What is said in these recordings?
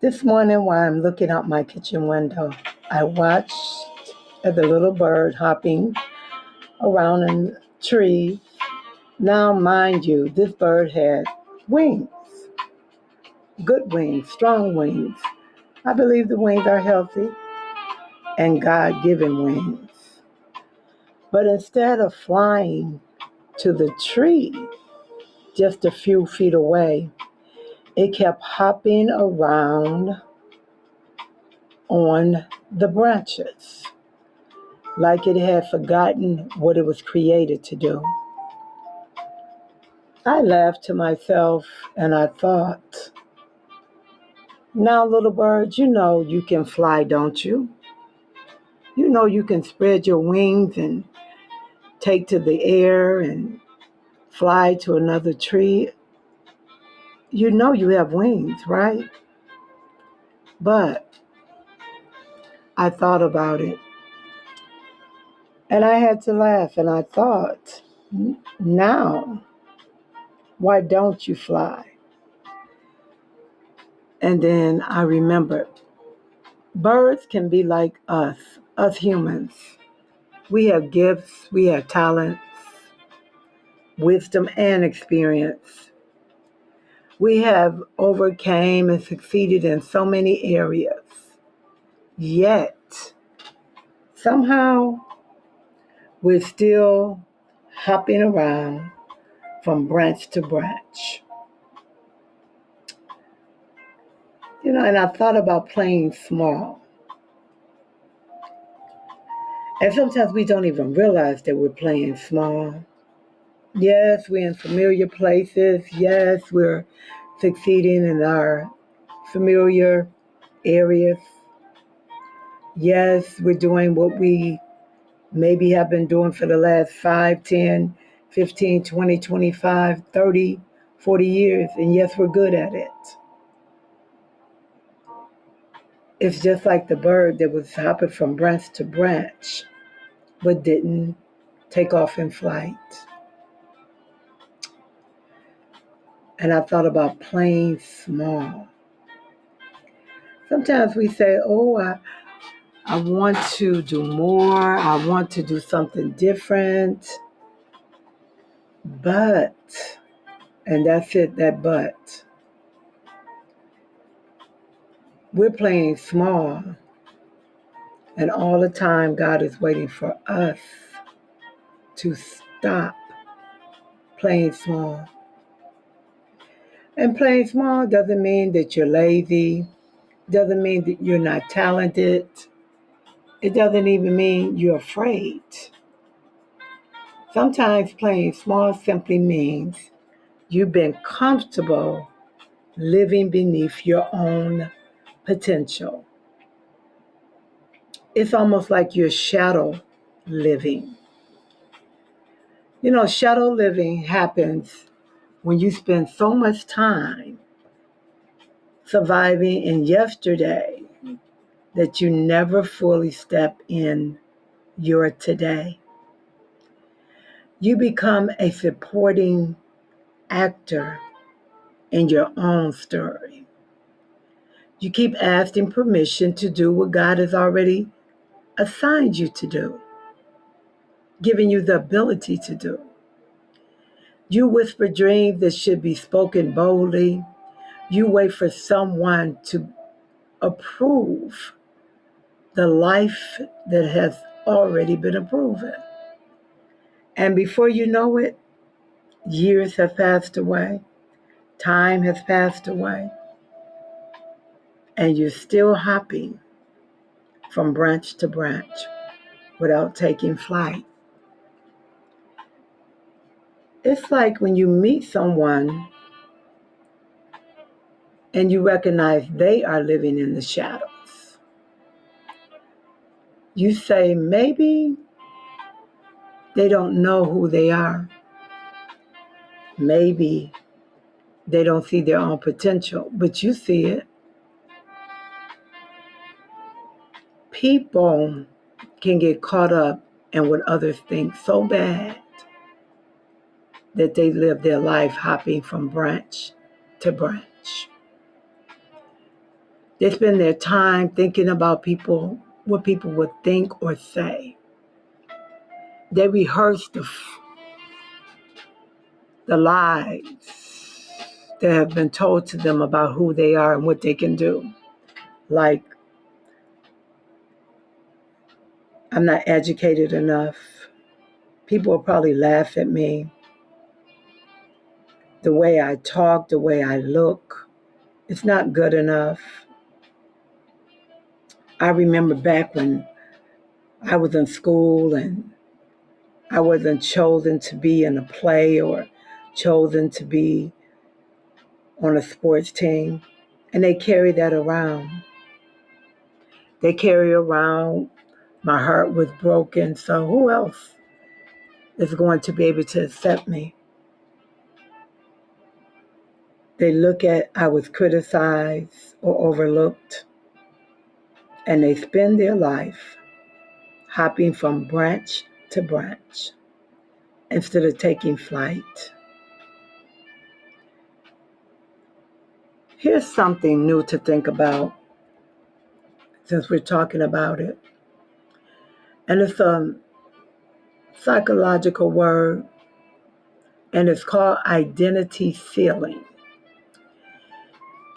This morning, while I'm looking out my kitchen window, I watched the little bird hopping around in the tree. Now, mind you, this bird had wings, good wings, strong wings. I believe the wings are healthy and God-given wings. But instead of flying to the tree just a few feet away, it kept hopping around on the branches like it had forgotten what it was created to do. I laughed to myself and I thought, now, little bird, you know you can fly, don't you? You know you can spread your wings and take to the air and fly to another tree. You know you have wings, right? But I thought about it and I had to laugh and I thought, now, why don't you fly? And then I remembered, birds can be like us humans. We have gifts, we have talents, wisdom, and experience. We have overcame and succeeded in so many areas. Yet, somehow, we're still hopping around from branch to branch. And I thought about playing small. And sometimes we don't even realize that we're playing small. Yes, we're in familiar places. Yes, we're succeeding in our familiar areas. Yes, we're doing what we maybe have been doing for the last 5, 10, 15, 20, 25, 30, 40 years. And yes, we're good at it. It's just like the bird that was hopping from branch to branch, but didn't take off in flight. And I thought about playing small. Sometimes we say, oh, I want to do more. I want to do something different. But, and that's it, that but. We're playing small. And all the time, God is waiting for us to stop playing small. And playing small doesn't mean that you're lazy, doesn't mean that you're not talented. It doesn't even mean you're afraid. Sometimes playing small simply means you've been comfortable living beneath your own potential. It's almost like you're shadow living. Shadow living happens when you spend so much time surviving in yesterday that you never fully step in your today. You become a supporting actor in your own story. You keep asking permission to do what God has already assigned you to do, giving you the ability to do. You whisper dreams that should be spoken boldly. You wait for someone to approve the life that has already been approved. And before you know it, years have passed away, time has passed away, and you're still hopping from branch to branch without taking flight. It's like when you meet someone and you recognize they are living in the shadows. You say, maybe they don't know who they are. Maybe they don't see their own potential, but you see it. People can get caught up in what others think so bad that they live their life hopping from branch to branch. They spend their time thinking about people, what people would think or say. They rehearse the lies that have been told to them about who they are and what they can do. Like, I'm not educated enough. People will probably laugh at me. The way I talk, the way I look, it's not good enough. I remember back when I was in school and I wasn't chosen to be in a play or chosen to be on a sports team. And they carry that around. They carry around, my heart was broken, so who else is going to be able to accept me? They look at I was criticized or overlooked, and they spend their life hopping from branch to branch instead of taking flight. Here's something new to think about since we're talking about it. And it's a psychological word, and it's called identity sealing.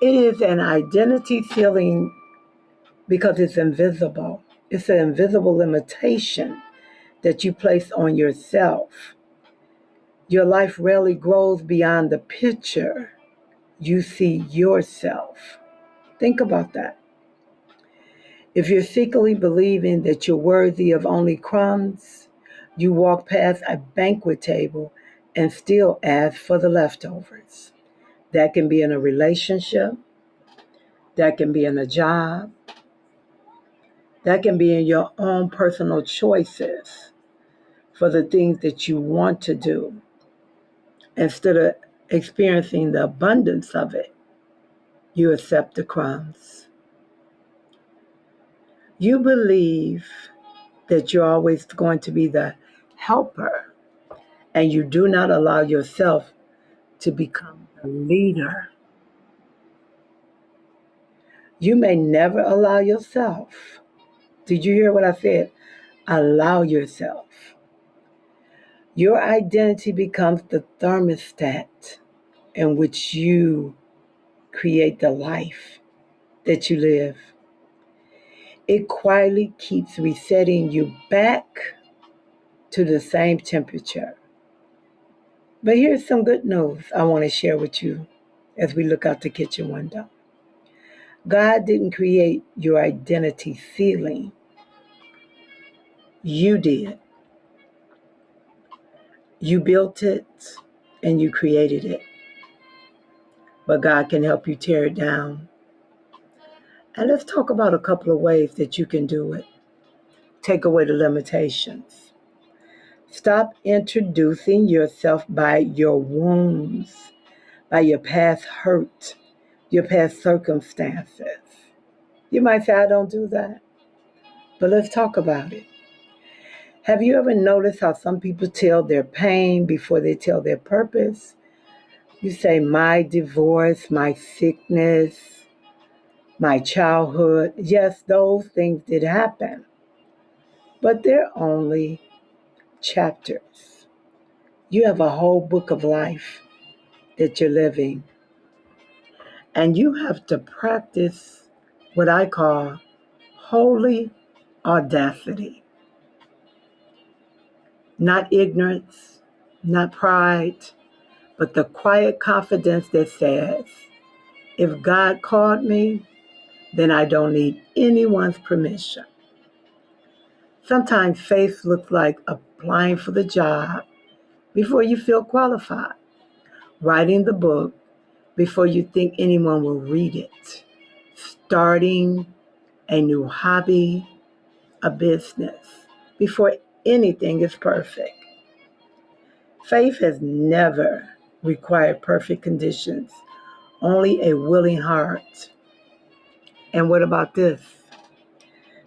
It is an identity sealing because it's invisible. It's an invisible limitation that you place on yourself. Your life rarely grows beyond the picture you see yourself. Think about that. If you're secretly believing that you're worthy of only crumbs, you walk past a banquet table and still ask for the leftovers. That can be in a relationship, that can be in a job, that can be in your own personal choices for the things that you want to do. Instead of experiencing the abundance of it, you accept the crumbs. You believe that you're always going to be the helper, and you do not allow yourself to become the leader. You may never allow yourself. Did you hear what I said? Allow yourself. Your identity becomes the thermostat in which you create the life that you live. It quietly keeps resetting you back to the same temperature. But here's some good news I want to share with you as we look out the kitchen window. God didn't create your identity ceiling. You did. You built it and you created it. But God can help you tear it down. And let's talk about a couple of ways that you can do it. Take away the limitations. Stop introducing yourself by your wounds, by your past hurt, your past circumstances. You might say, I don't do that. But let's talk about it. Have you ever noticed how some people tell their pain before they tell their purpose? You say, my divorce, my sickness, my childhood. Yes, those things did happen. But they're only chapters. You have a whole book of life that you're living. And you have to practice what I call holy audacity. Not ignorance, not pride, but the quiet confidence that says, if God called me, then I don't need anyone's permission. Sometimes faith looks like applying for the job before you feel qualified, writing the book before you think anyone will read it, starting a new hobby, a business, before anything is perfect. Faith has never required perfect conditions, only a willing heart. And what about this?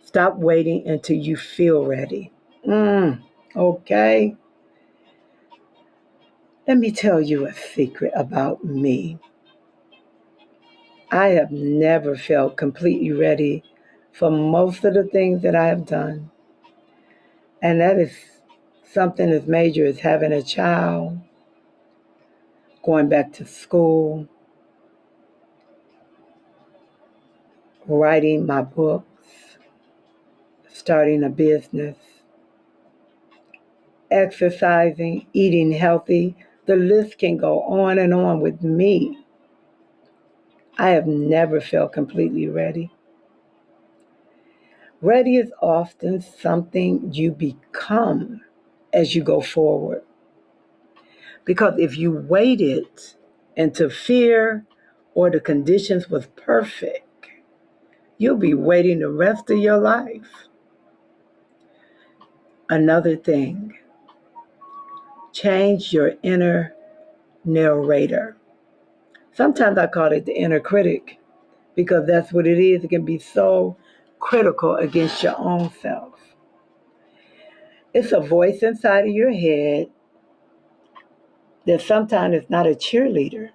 Stop waiting until you feel ready. Okay. Let me tell you a secret about me. I have never felt completely ready for most of the things that I have done. And that is something as major as having a child, going back to school, writing my books, starting a business, exercising, eating healthy. The list can go on and on with me. I have never felt completely ready. Ready is often something you become as you go forward. Because if you waited until fear or the conditions was perfect, you'll be waiting the rest of your life. Another thing, change your inner narrator. Sometimes I call it the inner critic because that's what it is. It can be so critical against your own self. It's a voice inside of your head that sometimes is not a cheerleader,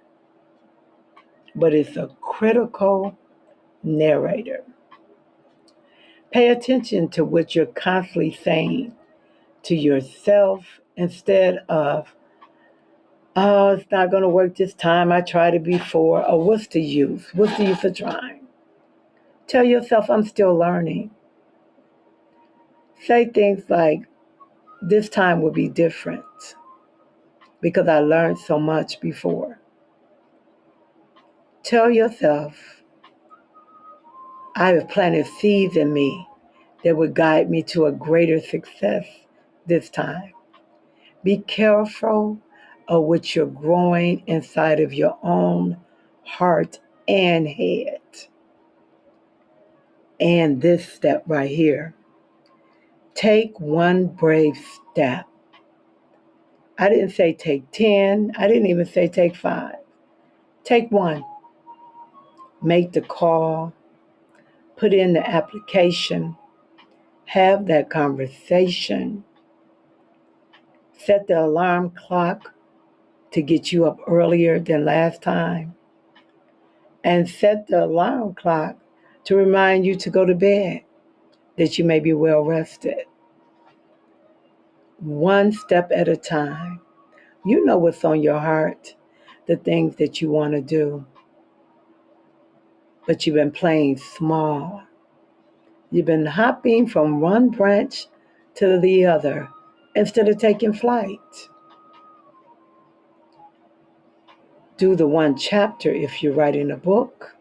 but it's a critical narrator. Pay attention to what you're constantly saying to yourself instead of, oh, it's not going to work this time. I tried it before. Or what's the use? What's the use of trying? Tell yourself, I'm still learning. Say things like, this time will be different because I learned so much before. Tell yourself, I have planted seeds in me that would guide me to a greater success this time. Be careful of what you're growing inside of your own heart and head. And this step right here, take one brave step. I didn't say take 10. I didn't even say take 5. Take one. Make the call. Put in the application. Have that conversation. Set the alarm clock to get you up earlier than last time. And set the alarm clock to remind you to go to bed, that you may be well rested. One step at a time. You know what's on your heart, the things that you want to do, but you've been playing small. You've been hopping from one branch to the other instead of taking flight. Do the one chapter if you're writing a book.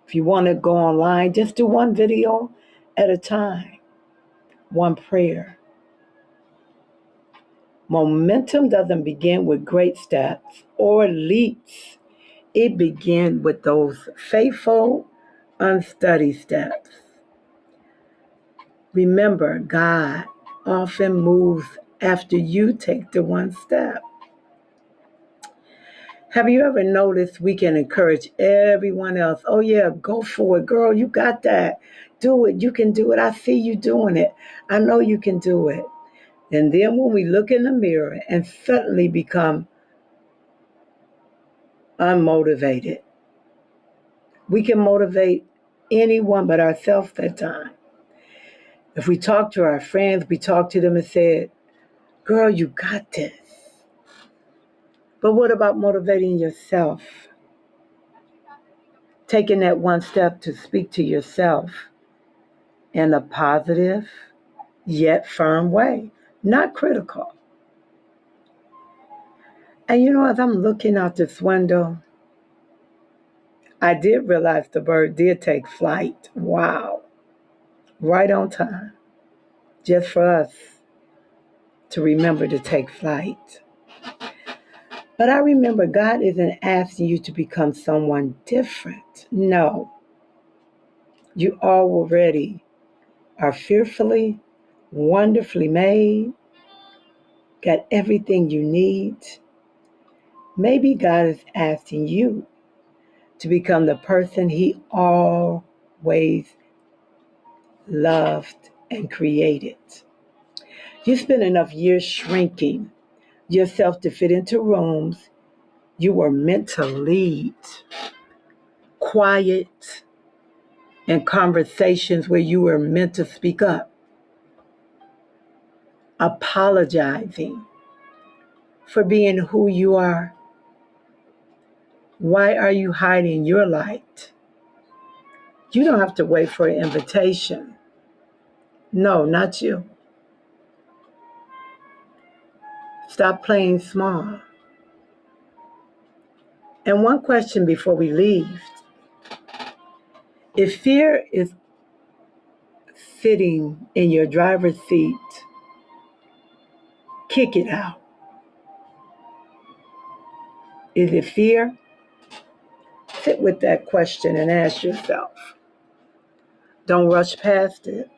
If you want to go online, just do one video at a time, one prayer. Momentum doesn't begin with great steps or leaps. It begins with those faithful, unstudied steps. Remember, God often moves after you take the one step. Have you ever noticed we can encourage everyone else? Oh, yeah, go for it, girl. You got that. Do it. You can do it. I see you doing it. I know you can do it. And then when we look in the mirror and suddenly become unmotivated, we can motivate anyone but ourselves that time. If we talk to our friends, we talk to them and said, girl, you got this. But what about motivating yourself? Taking that one step to speak to yourself in a positive yet firm way, not critical. And you know, as I'm looking out this window, I did realize the bird did take flight. Wow. Right on time. Just for us to remember to take flight. But I remember God isn't asking you to become someone different. No. You already are fearfully, wonderfully made, got everything you need. Maybe God is asking you to become the person He always loved and created. You spend enough years shrinking, yourself to fit into rooms you were meant to lead, quiet, and conversations where you were meant to speak up, apologizing for being who you are. Why are you hiding your light? You don't have to wait for an invitation. No, not you. Stop playing small. And one question before we leave: if fear is sitting in your driver's seat, kick it out. Is it fear? Sit with that question and ask yourself. Don't rush past it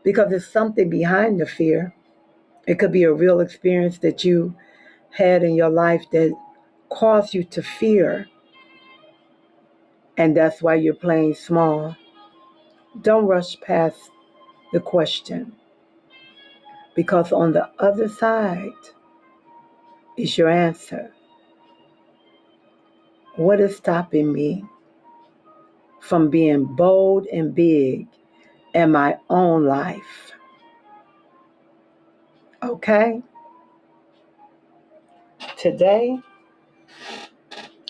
because there's something behind the fear. It could be a real experience that you had in your life that caused you to fear, and that's why you're playing small. Don't rush past the question because on the other side is your answer. What is stopping me from being bold and big in my own life? Okay? Today,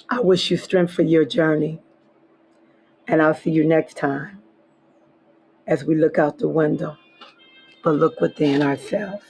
I wish you strength for your journey, and I'll see you next time as we look out the window, but look within ourselves.